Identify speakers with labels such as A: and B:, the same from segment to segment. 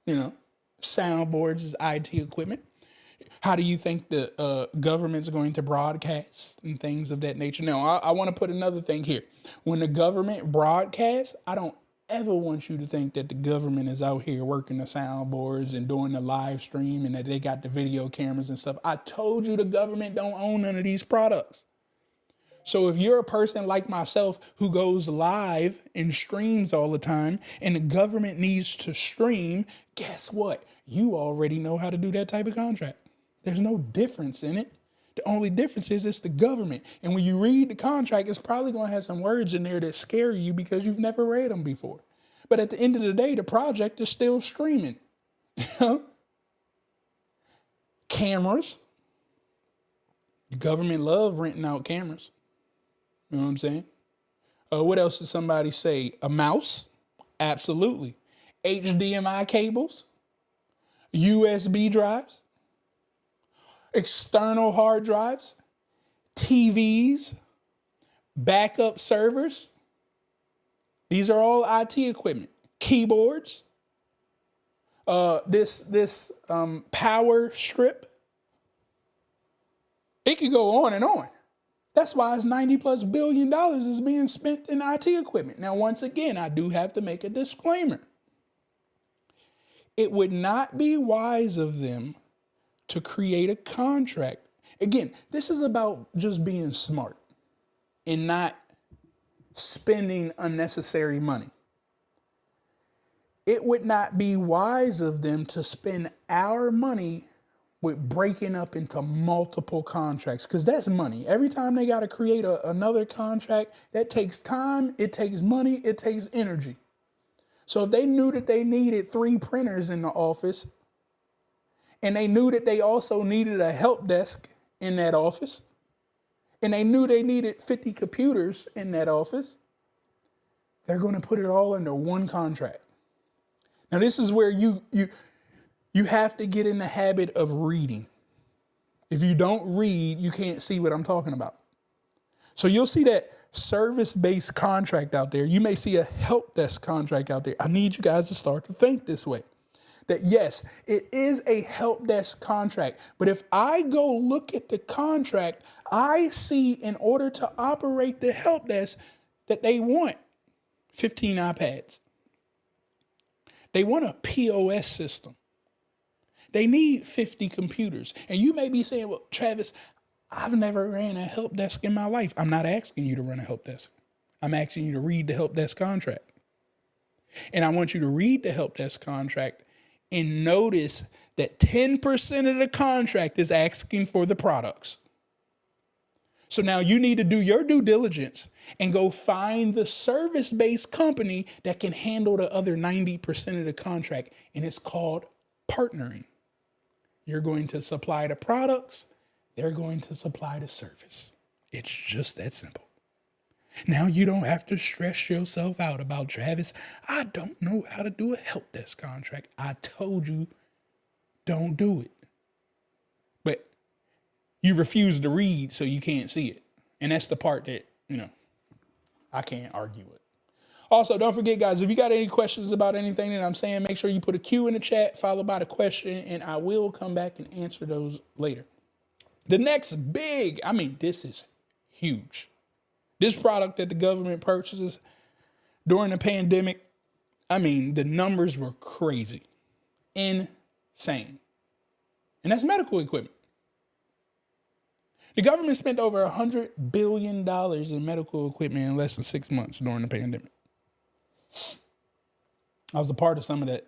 A: You know, soundboards is IT equipment. How do you think the government's going to broadcast and things of that nature? Now, I want to put another thing here. When the government broadcasts, I don't ever want you to think that the government is out here working the soundboards and doing the live stream and that they got the video cameras and stuff. I told you the government don't own none of these products. So if you're a person like myself who goes live and streams all the time and the government needs to stream, guess what? You already know how to do that type of contract. There's no difference in it. The only difference is it's the government. And when you read the contract, it's probably going to have some words in there that scare you because you've never read them before. But at the end of the day, the project is still streaming. Cameras. The government love renting out cameras. You know what I'm saying? What else did somebody say? A mouse? Absolutely. HDMI cables? USB drives? External hard drives? TVs? Backup servers? These are all IT equipment. Keyboards? This power strip? It could go on and on. That's why it's $90+ billion is being spent in IT equipment. Now, once again, I do have to make a disclaimer. It would not be wise of them to create a contract. Again, this is about just being smart and not spending unnecessary money. It would not be wise of them to spend our money with breaking up into multiple contracts, because that's money. Every time they got to create another contract, that takes time, it takes money, it takes energy. So if they knew that they needed 3 printers in the office, and they knew that they also needed a help desk in that office, and they knew they needed 50 computers in that office, they're going to put it all under one contract. Now, this is where you have to get in the habit of reading. If you don't read, you can't see what I'm talking about. So you'll see that service-based contract out there. You may see a help desk contract out there. I need you guys to start to think this way. That yes, it is a help desk contract. But if I go look at the contract, I see in order to operate the help desk that they want 15 iPads. They want a POS system. They need 50 computers. And you may be saying, well, Travis, I've never ran a help desk in my life. I'm not asking you to run a help desk. I'm asking you to read the help desk contract. And I want you to read the help desk contract and notice that 10% of the contract is asking for the products. So now you need to do your due diligence and go find the service-based company that can handle the other 90% of the contract. And it's called partnering. You're going to supply the products. They're going to supply the service. It's just that simple. Now you don't have to stress yourself out about, Travis, I don't know how to do a help desk contract. I told you, don't do it. But you refuse to read, so you can't see it. And that's the part that, I can't argue with. Also, don't forget, guys, if you got any questions about anything that I'm saying, make sure you put a Q in the chat, followed by the question, and I will come back and answer those later. The next this is huge. This product that the government purchases during the pandemic, the numbers were crazy, insane. And that's medical equipment. The government spent over $100 billion in medical equipment in less than 6 months during the pandemic. I was a part of some of that.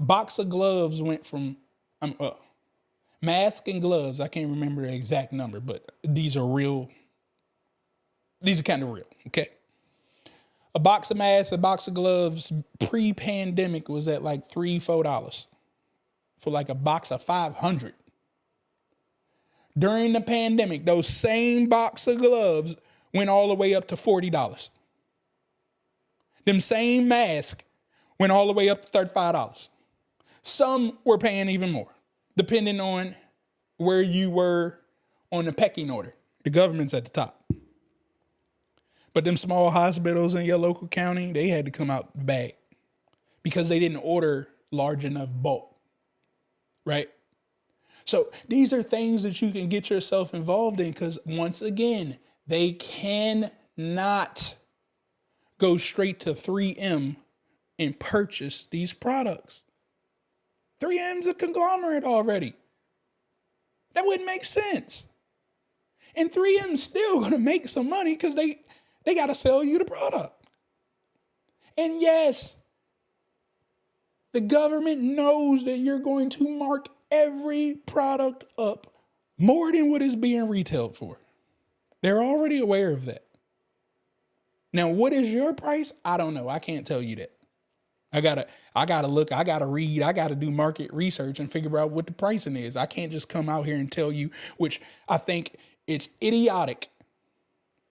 A: Box of gloves went from mask and gloves. I can't remember the exact number, but these are real. These are kind of real, okay? A box of masks, a box of gloves pre-pandemic was at like $3, $4 for like a box of 500. During the pandemic, those same box of gloves went all the way up to $40. Them same masks went all the way up to $35. Some were paying even more, depending on where you were on the pecking order. The government's at the top. But them small hospitals in your local county, they had to come out the bag because they didn't order large enough bulk, right? So these are things that you can get yourself involved in because once again, they cannot go straight to 3M and purchase these products. 3M's a conglomerate already. That wouldn't make sense. And 3M's still going to make some money because they got to sell you the product. And yes, the government knows that you're going to mark every product up more than what is being retailed for. They're already aware of that. Now, what is your price? I don't know. I can't tell you that. I gotta look, I gotta read, I gotta do market research and figure out what the pricing is. I can't just come out here and tell you, which I think it's idiotic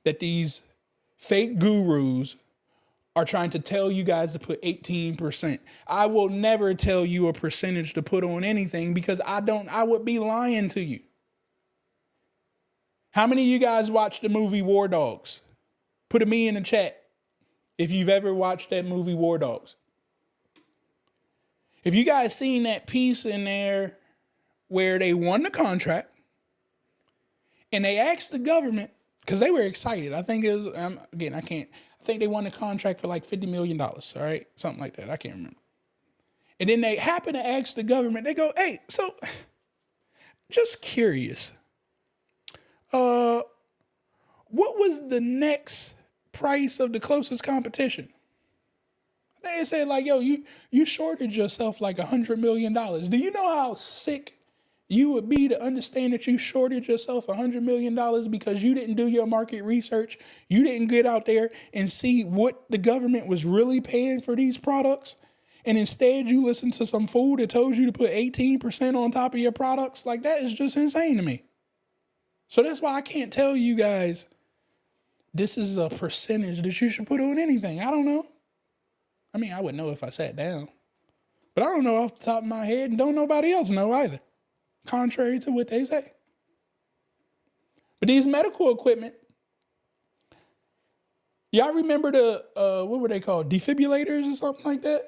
A: that these fake gurus are trying to tell you guys to put 18%. I will never tell you a percentage to put on anything because I would be lying to you. How many of you guys watched the movie War Dogs? Put a me in the chat if you've ever watched that movie War Dogs. If you guys seen that piece in there where they won the contract and they asked the government, because they were excited. I think it was, I think they won the contract for like $50 million, all right? Something like that. I can't remember. And then they happen to ask the government, they go, hey, so just curious, what was the next price of the closest competition? They said like, yo, you shorted yourself like $100 million. Do you know how sick you would be to understand that you shorted yourself $100 million because you didn't do your market research? You didn't get out there and see what the government was really paying for these products. And instead you listened to some fool that told you to put 18% on top of your products. Like that is just insane to me. So that's why I can't tell you guys, this is a percentage that you should put on anything. I don't know. I mean, I would know if I sat down, but I don't know off the top of my head and don't nobody else know either, contrary to what they say. But these medical equipment, y'all remember the, what were they called? Defibrillators or something like that?